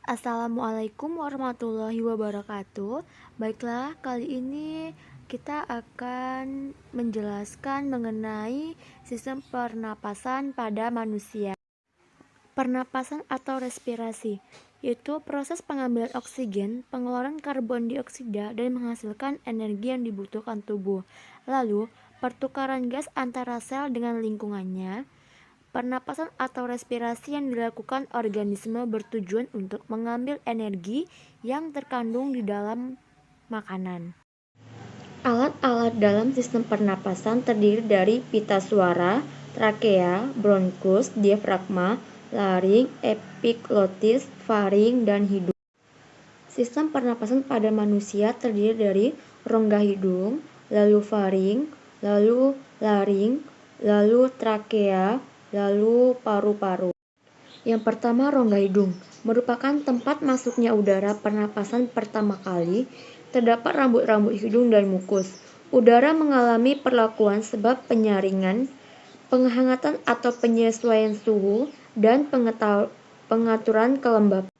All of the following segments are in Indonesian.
Assalamualaikum warahmatullahi wabarakatuh. Baiklah, kali ini kita akan menjelaskan mengenai sistem pernapasan pada manusia. Pernapasan atau respirasi yaitu proses pengambilan oksigen, pengeluaran karbon dioksida, dan menghasilkan energi yang dibutuhkan tubuh. Lalu, pertukaran gas antara sel dengan lingkungannya. Pernapasan atau respirasi yang dilakukan organisme bertujuan untuk mengambil energi yang terkandung di dalam makanan. Alat-alat dalam sistem pernapasan terdiri dari pita suara, trakea, bronkus, diafragma, laring, epiglotis, faring, dan hidung. Sistem pernapasan pada manusia terdiri dari rongga hidung, lalu faring, lalu laring, lalu trakea, lalu paru-paru. Yang pertama, rongga hidung merupakan tempat masuknya udara pernapasan pertama kali. Terdapat rambut-rambut hidung dan mukus. Udara mengalami perlakuan sebab penyaringan, penghangatan atau penyesuaian suhu, dan pengaturan kelembapan.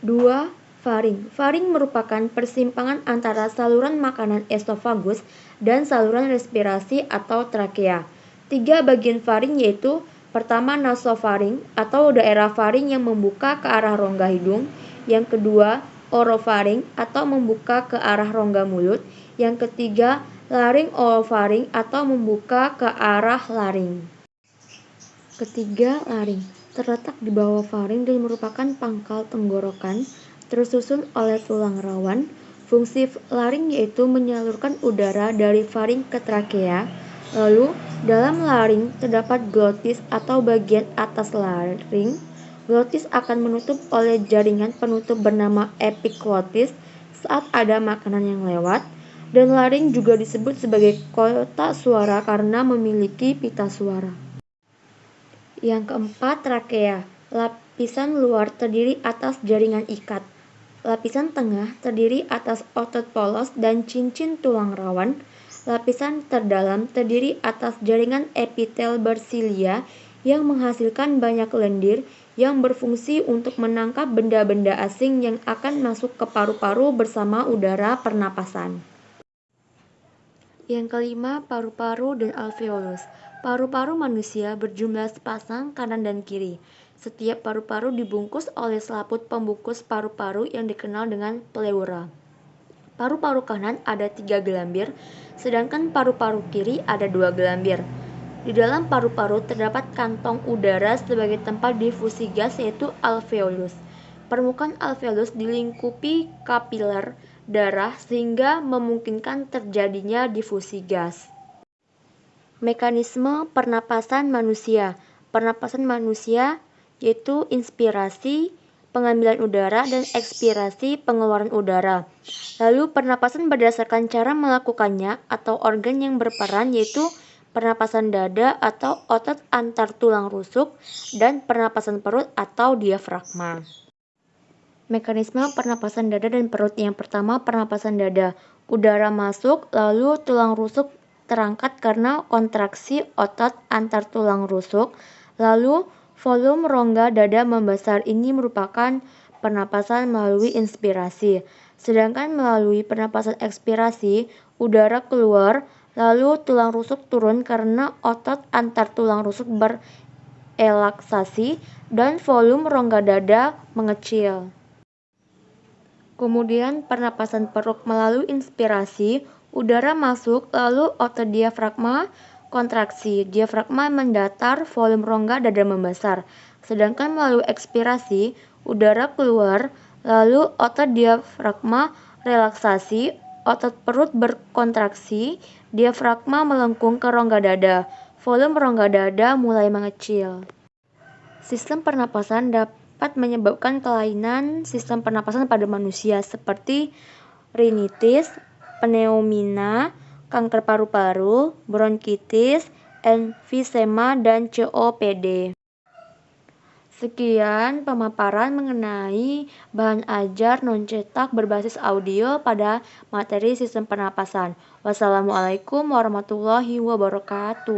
2. Faring. Faring merupakan persimpangan antara saluran makanan esofagus dan saluran respirasi atau trakea. 3 bagian faring yaitu: pertama, nasofaring atau daerah faring yang membuka ke arah rongga hidung. Yang kedua, orofaring atau membuka ke arah rongga mulut. Yang ketiga, laring orofaring atau membuka ke arah laring. Ketiga, laring terletak di bawah faring dan merupakan pangkal tenggorokan, tersusun oleh tulang rawan. Fungsi laring yaitu menyalurkan udara dari faring ke trakea. Lalu, dalam laring terdapat glotis atau bagian atas laring. Glotis akan menutup oleh jaringan penutup bernama epiglotis saat ada makanan yang lewat. Dan laring juga disebut sebagai kotak suara karena memiliki pita suara. Yang keempat, trakea. Lapisan luar terdiri atas jaringan ikat. Lapisan tengah terdiri atas otot polos dan cincin tulang rawan. Lapisan terdalam terdiri atas jaringan epitel bersilia yang menghasilkan banyak lendir yang berfungsi untuk menangkap benda-benda asing yang akan masuk ke paru-paru bersama udara pernapasan. Yang kelima, paru-paru dan alveolus. Paru-paru manusia berjumlah sepasang kanan dan kiri. Setiap paru-paru dibungkus oleh selaput pembungkus paru-paru yang dikenal dengan pleura. Paru-paru kanan ada 3 gelambir, sedangkan paru-paru kiri ada 2 gelambir. Di dalam paru-paru terdapat kantong udara sebagai tempat difusi gas yaitu alveolus. Permukaan alveolus dilingkupi kapiler darah sehingga memungkinkan terjadinya difusi gas. Mekanisme pernapasan manusia. Pernapasan manusia yaitu inspirasi, pengambilan udara, dan ekspirasi, pengeluaran udara. Lalu pernapasan berdasarkan cara melakukannya atau organ yang berperan yaitu pernapasan dada atau otot antar tulang rusuk dan pernapasan perut atau diafragma. Mekanisme pernapasan dada dan perut. Yang pertama, pernapasan dada. Udara masuk, lalu tulang rusuk terangkat karena kontraksi otot antar tulang rusuk, lalu volume rongga dada membesar. Ini merupakan pernapasan melalui inspirasi. Sedangkan melalui pernapasan ekspirasi, udara keluar, lalu tulang rusuk turun karena otot antar tulang rusuk berelaksasi dan volume rongga dada mengecil. Kemudian pernapasan perut melalui inspirasi, udara masuk, lalu otot diafragma kontraksi, diafragma mendatar, volume rongga dada membesar. Sedangkan melalui ekspirasi, udara keluar, lalu otot diafragma relaksasi, otot perut berkontraksi, diafragma melengkung ke rongga dada, volume rongga dada mulai mengecil. Sistem pernapasan dapat menyebabkan kelainan sistem pernapasan pada manusia seperti rinitis, pneumonia, kanker paru-paru, bronkitis, emfisema, dan COPD. Sekian pemaparan mengenai bahan ajar non-cetak berbasis audio pada materi sistem pernapasan. Wassalamualaikum warahmatullahi wabarakatuh.